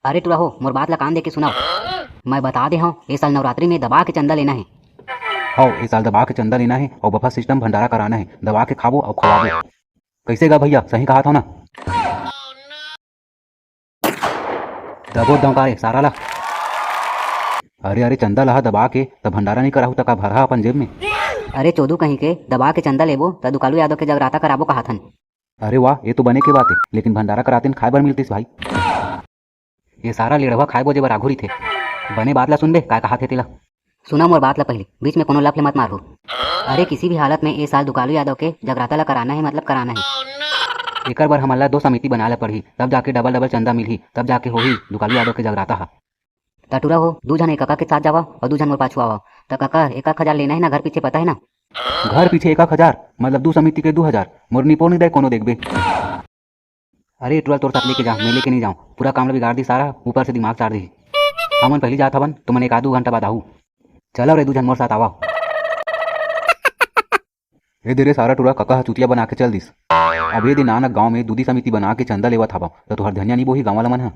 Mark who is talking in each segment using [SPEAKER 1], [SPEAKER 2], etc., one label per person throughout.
[SPEAKER 1] अरे टूरा हो, मोर बात ला कान दे के सुनाओ। मैं बता दे हूँ, इस साल नवरात्रि में दबा के चंदा लेना है।
[SPEAKER 2] हो इस साल दबा के चंदा लेना है और बफा सिस्टम भंडारा कराना है। दबा के खाबो और खवाबो। कैसे गा भैया, सही कहा था ना? दबो दमकारे सारा ला। अरे अरे चंदा लहा दबा के तब भंडारा नहीं कराहू तक भरा अपन जेब में।
[SPEAKER 1] अरे चोदू कहीं के दबा के चंदा लेबो त दुकालू यादव के जगराता कराबो कहा थन।
[SPEAKER 2] अरे वाह, ये तो बने की बात है, लेकिन भंडारा कराते खाए बर मिलतीस भाई। ये सारा लेड़वा खाए बोजे बर आघुरी थे। बने बात ला सुन बे, काय कहा थे तेला? सुना मोर बात ला पहले, बीच में कोनो लफले मत मारो। अरे किसी भी हालत में इस साल दुकालू यादव के जगराता ला कराना है, मतलब कराना है। एकर बर हमला 2 समिति बना ला पड़ी, तब जाके डबल डबल चंदा मिलही, तब जाके होही दुकालू यादव के जगराता हा।
[SPEAKER 1] टटूरा हो, 2 जन एक काका के साथ जावा और 2 जन मोर पाछू आवा। तो काका 1,000 लेना है ना, घर पीछे पता है ना?
[SPEAKER 2] घर पीछे 1,000 मतलब 2 समिति के 2,000। मोर निपो नहीं दे कोनो देखबे। अरे टूरा तोर साथ लेके जा, मैं लेके नहीं जाऊँ। पूरा काम बिगाड़ दी सारा, ऊपर से दिमाग चार दी। हमन पहली जात हवन तो मन 1-2 घंटा बाद आहू। चलो रे 2 जन मोर साथ आवा। ए देरे सारा टूरा कका चुतिया बना के चल दिस। अब ये दिन आना गांव में दूधी समिति बना के चंदा लेवत हवा तो तुहर धनिया नहीं बोही गाँव वाला मन हा।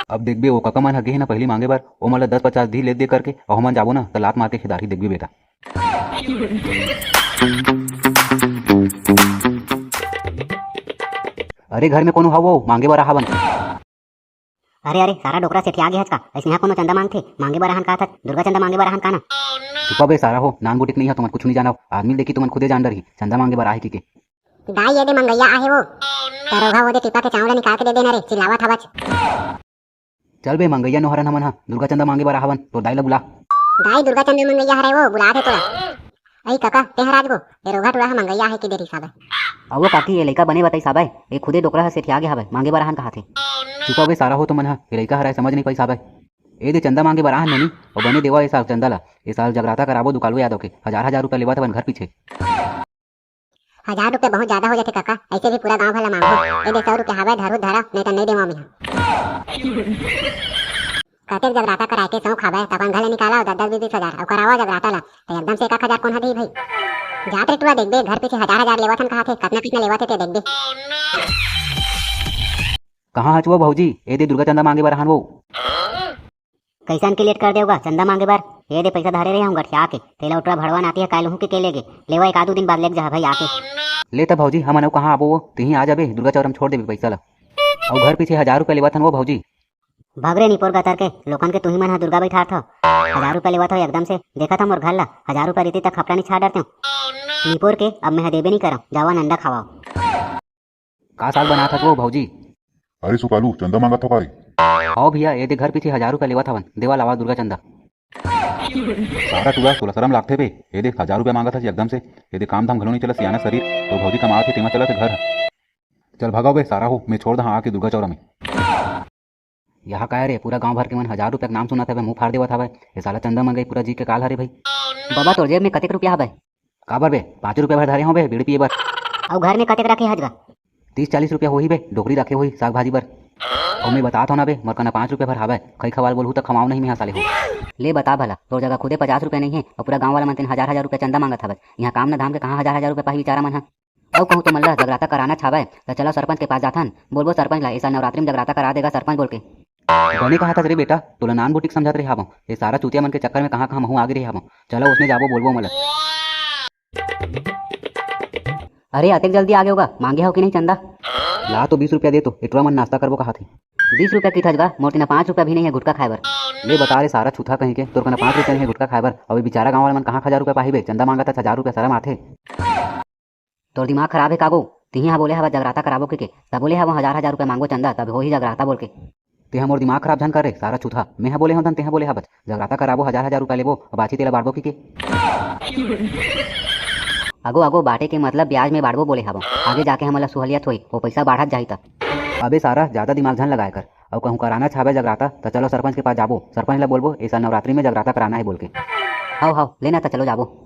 [SPEAKER 2] अब देखबे वो कका मन हगे है ना पहली मांगे बार ओ मतलब 10-50 धी ले दे करके और हमन जाबो ना तो लात मार के खिदारी देखबे बेटा। अरे घर में कोनो हवो मांगे बर आहावन।
[SPEAKER 1] अरे अरे सारा डोकरा सेठी आ गया का? ऐसे यहाँ कोनो चंदा मांगथे? मांगे बर आहन का था? दुर्गा चंदा मांगे बर आहन का ना?
[SPEAKER 2] चुपा बे सारा हो, नान बुटिक नहीं है तुमन कुछ नहीं जाना। आदमी देखी तुमन खुदे जान डर ही चंदा मांगे बर आहे की के।
[SPEAKER 1] दाई ये दे मंगैया आहे वो। तरोगा वो दे टिपा के चावड़ा निकाल के दे देना रे, चिल्लावत हवच।
[SPEAKER 2] चल बे मंगैया नोहरन हमन हा, दुर्गा चंदा मांगे बर आहावन तो दाई ला बुला।
[SPEAKER 1] दाई दुर्गा चंदा मंगैया हरे वो, बुला दे तोला। आई काका तेहराज वो ए रोगा टोला मंगैया है की देरी साबे। अब वो काकी ये लइका बने बताई साबे, ए खुदे डोकरा ह सेठी आ गया हवे, मांगे बर आहन कहा थे।
[SPEAKER 2] चुपा बे सारा हो तुमन हा, ये लइका हराय समझ नहीं पाई साबे। ए दे चंदा मांगे बर आहन नहीं और बने देवा ए साल चंदा ला। ए साल जगराता कराबो दुकालू यादव के 1000 रुपया लेवत हवन घर पीछे।
[SPEAKER 1] 1000 रुपये बहुत ज्यादा हो जाते काका, ऐसे भी पूरा गांव भला मांगो। ए दे 100 रुपये हवे धरू धरा, नहीं तो नहीं देवा मैं। कतेक जगराता कराए के 100 खावे तपन घले निकाला 10-20 हजार और करावा जगराता ला तो एकदम से 1,000 कौन हदी भाई? जात रे टुआ देख बे, घर पीछे 1000 लेवत हन कहा थे, कितना लेवत थे देख बे।
[SPEAKER 2] कहाँ हचुआ भौजी? ए दे दुर्गा चंदा मांगे बर आहन वो।
[SPEAKER 1] कैसन के लेट कर देगा चंदा मांगे बार? ये दे पैसा धारे रहे हम गठिया के तेला उतरा भड़वान आती है काल हूँ के लेगे लेवा 1-2 दिन बाद लेग जा भाई आके।
[SPEAKER 2] ले तब भौजी हम कहाँ आबो वो तिही आ जाबे दुर्गा चौरम छोड़ देबे पैसा ला। और घर पीछे 1000 रुपया लेवत हन वो भौजी।
[SPEAKER 1] भगरे निपोर गतर के लोकन के तुही मन हा दुर्गा बैठा था 1000 रुपया लेवत हो एकदम से देखा था मोर घर ला 1000 रुपया रहती तक खपड़ा नहीं छाड़ डरते हो निपोर के। अब मैं देबे नहीं करा, जावा नंदा खावाओ।
[SPEAKER 2] का साल बना था वो भौजी?
[SPEAKER 3] अरे सुकालू चंदा मांगा था भाई।
[SPEAKER 2] आओ भैया ये दे घर पीछे 1000 रुपया लेवत हवन, देवा लावा दुर्गा चंदा। सारा टुआ सोलह शरम लागथे बे, ये दे 1000 रुपया मांगा था एकदम से। ये दे काम धाम घलो नहीं चला सियाना शरीर तो भौजी कमा के तेमा चला थे घर। चल भगाओ बे सारा हो, मैं छोड़ दा आके दुर्गा चौरा में। यहाँ का रे पूरा गांव भर के मन 1000 रुपया नाम सुना था मुंह फाड़ देवा था। ये साला चंदा मंगाई पूरा जी के काल हरे भाई। बाबा तोर जेब में कतेक रुपया हवे? काबर बे 5 रुपया भर धारे हो बे बीड़ी पिए बर। और घर में कतेक रखे हजगा? 30-40 रुपया होही बे, डोकरी रखे होही साग भाजी बर। और मैं बता था ना बे मोर कना 5 रुपया भर हवे, खई खवाल बोलहू तो खमाओ नहीं मैं साले हो। ले बता भला, तोर जगह खुदे 50 रुपया नहीं है और पूरा गांव वाला मन 1000 रुपया चंदा मांगत हवे। यहाँ काम ना धाम के कहाँ 1000 रुपया पाही बेचारा मन हा। और कहूँ तो मल्ला जगराता कराना छावे तो चलो सरपंच के पास जाथन, बोलबो सरपंच ला ऐसा नवरात्रि में जगराता करा देगा सरपंच बोल के। बने कहा था रे बेटा, तोला नान बुटीक समझत रहे हावो, ये सारा चुतिया मन के चक्कर में कहाँ महू आगे रहे हावो। चलो उसने जाबो बोलबो मला। अरे अतेक जल्दी आगे होगा, मांगे हो कि नहीं चंदा? ला तो 20 रुपया दे तो इटवा मन नाश्ता करबो कहा थे। 20 रुपया की थजगा, मोर तिना 5 रुपया भी नहीं है गुटका खाए बर। ले बता रे सारा छूथा कहीं के, तोर कना 5 रुपया नहीं है गुटका खाए बर। अभी बेचारा गाँव वाला मन कहाँ 1000 रुपया पाही चंदा मांगा था 1000 रुपया शरम आथे। तोर दिमाग खराब है कागो, तिही हाँ बोले हवा जगराता कराबो के तब बोले हवा 1000 रुपया मांगो चंदा तब हो ही जगराता बोल के। तेहा मोर दिमाग खराब झन करे सारा छूथा, मैं हाँ बोले हूँ तेहा बोले हवा जगराता कराबो 1000 रुपया लेबो और बाछी तेला बाड़बो की के। आगो आगो बाटे के मतलब ब्याज में बाड़बो बोले हवा, आगे जाके हमला सुहलियत होई वो पैसा बाढ़त जाही त। अबे सारा ज्यादा दिमाग झन लगाए कर, और कहूँ कराना छावे जगराता तो चलो सरपंच के पास जाबो, सरपंच ला बोलबो ऐसा नवरात्रि में जगराता कराना है बोल के। हाउ हाउ लेना तो चलो जाबो।